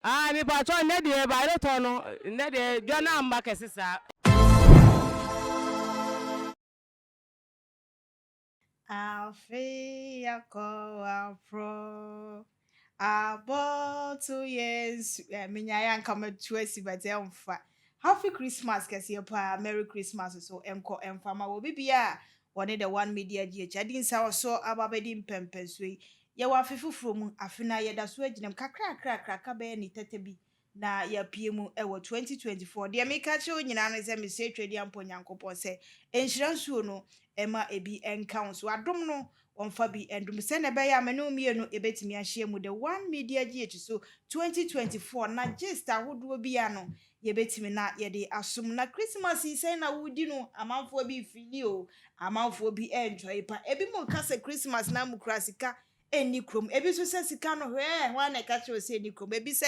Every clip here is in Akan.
Ah, me pa cho ne de ba re to no, ne de dwa na amba kesisa. Afia ko afro. About 2 years, minya kama tuesi but emfa. Happy Christmas, kasi pa Merry Christmas so enko emfa ma obi bia one the one media GH. I didn't say so ababedi mpempenswe. Ya wa fefufuro mu afina ya da so aginem kakra be ni tete bi na ya pie mu e wo 2024. De me ka che onyina no se me se twedi ampo nyankopon se enhyiransuo no ema ebi enka so adom no onfa bi endum se na be ya me no mienu ebetimi ahye mu the one media GH so 2024 na gist ahodo bi ya no ye betimi na ye de asom na Christmas yi se na wudi no amanfo bi fili o amanfo bi enjoy pa ebi mo ka se Christmas na mu krasika eni krom ebi so se sika no hwe wan na ka che se eni krom ebi se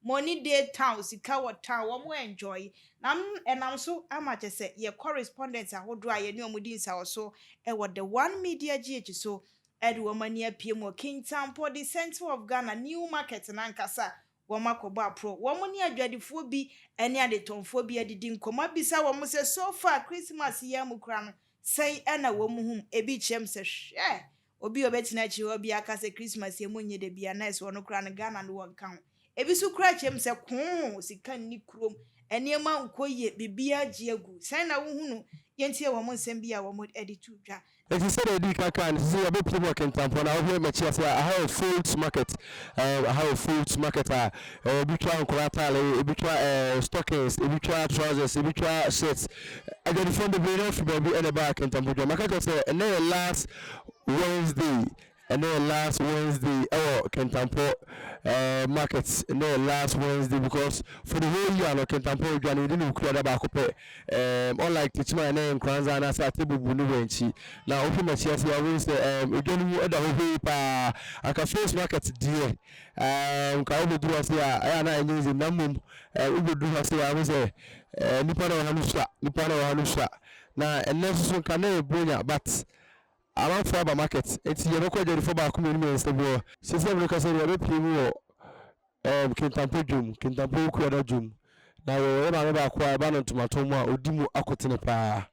money day town sika what town wo mo enjoy nam enam so amache se ye correspondence ahodo a ye ne omudi nsa so e wo the one media GH so ede wo mani apie mo King Tampo the center of Ghana new market na nkasa wo makoba pro wo mo ne adwadifo bi ene adetonfo bi adidi nkoma bisa wo mo se so far Christmas ya mu kra no sei ena wo mu hum ebi chem se hwe obi obetina chi obi aka se Christmas ye mu nye de bia nice wo no kra no Ghana no won kan ebi su kra chem se ko sika ni krom enema nkoye bibia giegu sei na wo hu no yentie wo mo nsem bia wo mo editu dwa. If you said a car can see a bit people can tamp on our matches. I have a fruits market. I have a fruits market. Bitra collateral, bitra stockings, bitra trousers, bitra shirts. I got from the brain off baby and the back in Tampa. Market say, and then last Wednesday. And then last Wednesday, Kentampo markets. And then last Wednesday, because for the whole year, no Kentampo, we didn't create a back up. Unlike Tichma and then Kranza and Asatibu Bunuenchi. Now, open my chest, I will say, again, you other paper. I can face market dear. Kaobu do us here. I am not using Namum. We will do us here. I will say, Nipano Hanusha. Now, and next can never bring up, but. Around Fiber Market, it's your local for back community. Since every person will be people Kintampo Jum, Kintampo Quada Jum. Now, when I never acquire Bannon to Matoma, Udimu Akotinepa.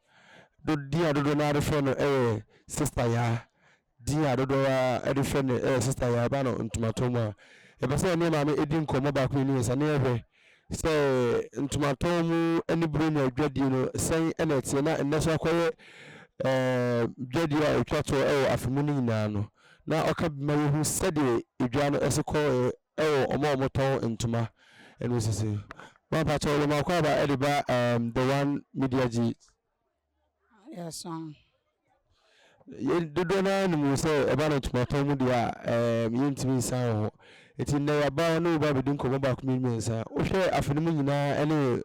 Do dear Donado friend, sister ya. Dear Dodoa, Edifriend, sister ya, Bannon to Matoma. If I say, name, I didn't come back communities and never say, into Matomu, any brain or dread, saying, and it's not, and that's why. Jadi a etwato ewo afemuni nyina no na oka bima hu sede edwa no eseko ewo omoton ntoma eno sisi ma pa to le ma kwa ba ediba the one media g yes ye dodo na no mu se eba no tomaton mu dia yintimi san ho eti na ya ba no ba bidin ko ba ku mi nsa wo hwe afemuni nyina ene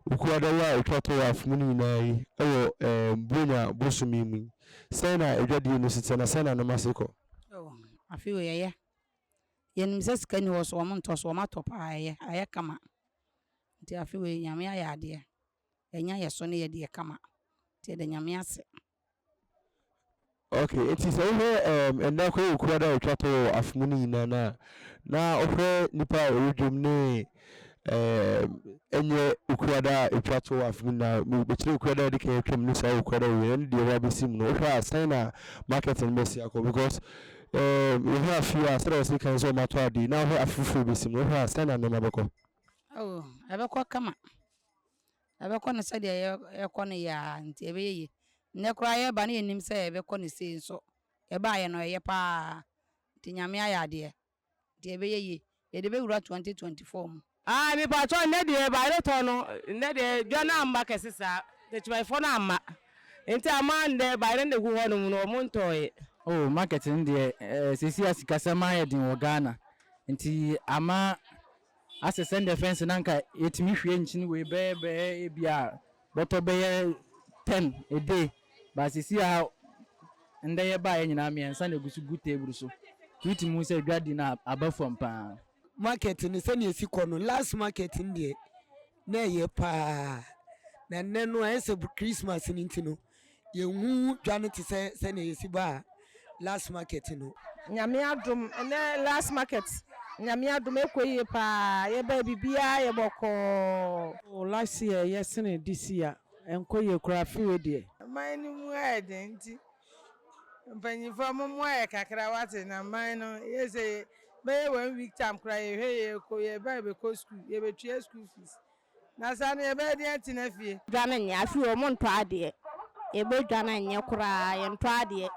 ukuada wa etwato wa afemuni nyina yi ewo bunya bosumi mu sena edwadi no sitena sena no masiko afi we ye yenim se skani wo so mo nto so ma top aye kama nti afi we nyame aya ade enya ye so ne ye de kama nti de nyame ase. Okay, it is over and now ko ukuada etwato afemuni nyina na ohwe nipa orudum ne enye ukuada etwato afuna mu betire ukuada de ke twem no sa ukuada we and de wa besim no hwa assign market and mercy akọ because we have few as we can so matter adi now we afufu besim no hwa assign na mabeko Ebekọ kama ebekọ ne se de ekọ ne ya nti ebeye ne kura ye ba ne nim se ebekọ ne se nso eba ye no ye pa nti nyame aya de nti ebeye ye de be wura 2024 mu. Ah, me pa cho ne de ba re to no, ne de dwa na amba kesisa. The chwaifo na ama. Enti ama nde ba re nde hu ho no no mo ntoye. Oh, marketing de sisi asikasema ya din wo Ghana. Nti ama asesend defense nanka yetimi hwe nchini we be bia boto be 10 a day. Ba sisi a nde ye ba ye nyina me ensa na gusu good table so. Twiti mu se dwadi na abafom pa. Market ni se ni esiko no last market ndie na ye pa na nenu ese Christmas ni ntino ye hu dwane ti se na yesi ba last market no nyame adom ene last market nyame adom ekoyie pa ye ba bibia ye boko Last year, yes, and this year, and Koya Craft with you. mine mu nti mpanyinfo mo yɛ kakra wate na man no yɛsɛ bɛyɛ 1 week time kora yɛhwɛ yɛ ko yɛ ba be ko school yɛ betua school fees na sa no yɛbɛyɛ deɛ tena fie dwane nyɛ afi wɔ mo ntɔ adeɛ yɛbɛdwane nyɛ koraa yɛntɔ adeɛ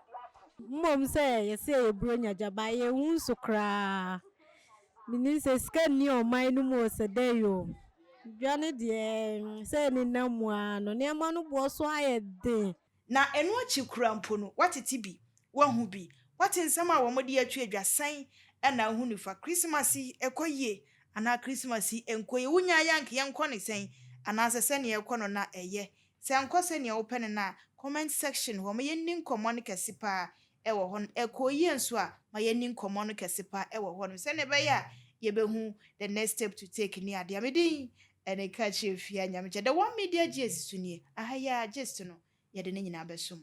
mmom sɛ yɛsɛ yɛburo nyagyaba yɛhu nso koraa menim sɛ sika nni ɔman no mu sɛ dɛ yo dwane deɛ sɛ ne nam mu a no nneɛma no boɔ so ayɛ den na eno achi kura mpo no watete bi wahu bi wate nsɛm a wɔn de atwa adwasan ɛna ahu nifa christmas yi ekoyie ana christmas yi enkoyie wunya yank yenkɔ ne sɛn ana sɛ ne yɛkɔ no na ɛyɛ sɛ nkɔ sɛ ne wopɛ ne na comment section wɔn yɛnni nkɔmmɔ no kɛse pa ɛwɔ hɔ ekoyie nso a ma yɛnni nkɔmmɔ no kɛse pa ɛwɔ hɔ no sɛ ne bɛyɛ a yɛbɛhu the next step to take ni ade amedin ɛne ka kyerɛ fia nyamegye the one media gist so nie ahaya gist no yɛde ne nyinaa bɛsom